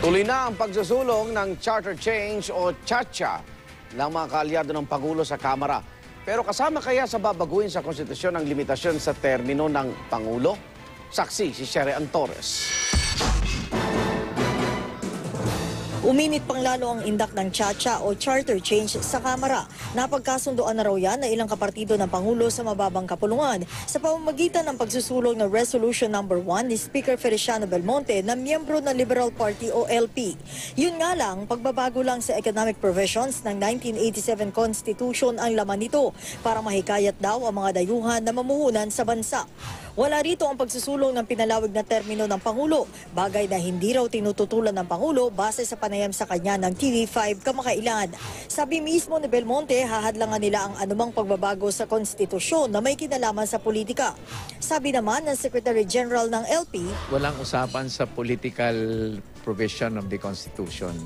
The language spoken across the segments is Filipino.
Tuloy na ang pagsusulong ng charter change o CHA ng mga kaalyado ng Pangulo sa Kamara. Pero kasama kaya sa babaguhin sa konstitusyon ang limitasyon sa termino ng Pangulo? Saksi si Sherry Torres. Uminit pang lalo ang indak ng CHA o charter change sa Kamara. Napagkasundoan na raw yan na ilang kapartido ng Pangulo sa mababang kapulungan sa pamamagitan ng pagsusulong ng Resolution No. 1 ni Speaker Feliciano Belmonte na miyembro ng Liberal Party o LP. Yun nga lang, pagbabago lang sa economic provisions ng 1987 Constitution ang laman nito para mahikayat daw ang mga dayuhan na mamuhunan sa bansa. Wala rito ang pagsusulong ng pinalawig na termino ng Pangulo, bagay na hindi raw tinututulan ng Pangulo base sa panayam sa kanya ng TV5 kamakailan. Sabi mismo ni Belmonte, hahadlangan nila ang anumang pagbabago sa konstitusyon na may kinalaman sa politika. Sabi naman ng Secretary General ng LP, walang usapan sa political provision of the Constitution.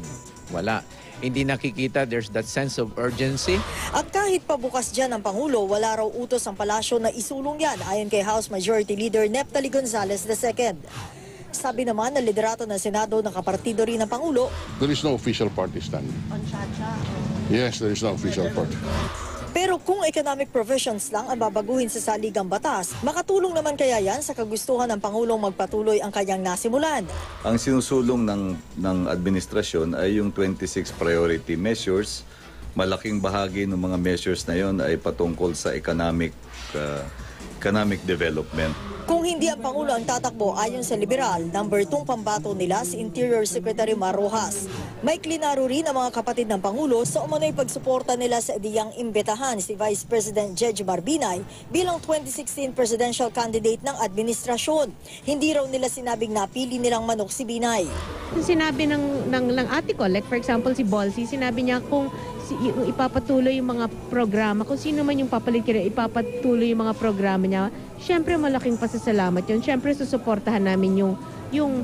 Wala. Hindi nakikita there's that sense of urgency. At kahit pabukas dyan ang Pangulo, wala raw utos ang palasyo na isulong yan ayon kay House Majority Leader Neftali Gonzales II. Sabi naman ng liderato ng Senado na kapartido rin ng Pangulo, there is no official party stand. On CHA? Yes, there is no official party. Pero kung economic provisions lang ang babaguhin sa saligang batas, makatulong naman kaya yan sa kagustuhan ng Pangulong magpatuloy ang kanyang nasimulan? Ang sinusulong ng administrasyon ay yung 26 priority measures. Malaking bahagi ng mga measures na yon ay patungkol sa economic development. Kung hindi ang Pangulo ang tatakbo ayon sa liberal, number 2 pambato nila si Interior Secretary Mar Rojas. May klinaro rin ang mga kapatid ng Pangulo sa umano'y pagsuporta nila sa ideyang imbitahan si Vice President Jejomar Binay bilang 2016 presidential candidate ng administrasyon. Hindi raw nila sinabing napili nilang manok si Binay. Sinabi ng ate ko, like for example si Bolsi, sinabi niya kung ipapatuloy yung mga programa, kung sino man yung papalit kaya ipapatuloy yung mga programa niya, syempre malaking pasasalamat yun. Syempre susuportahan namin yung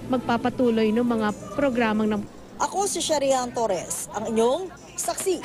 magpapatuloy ng mga programang ng... Ako si Sherry Torres, ang inyong saksi.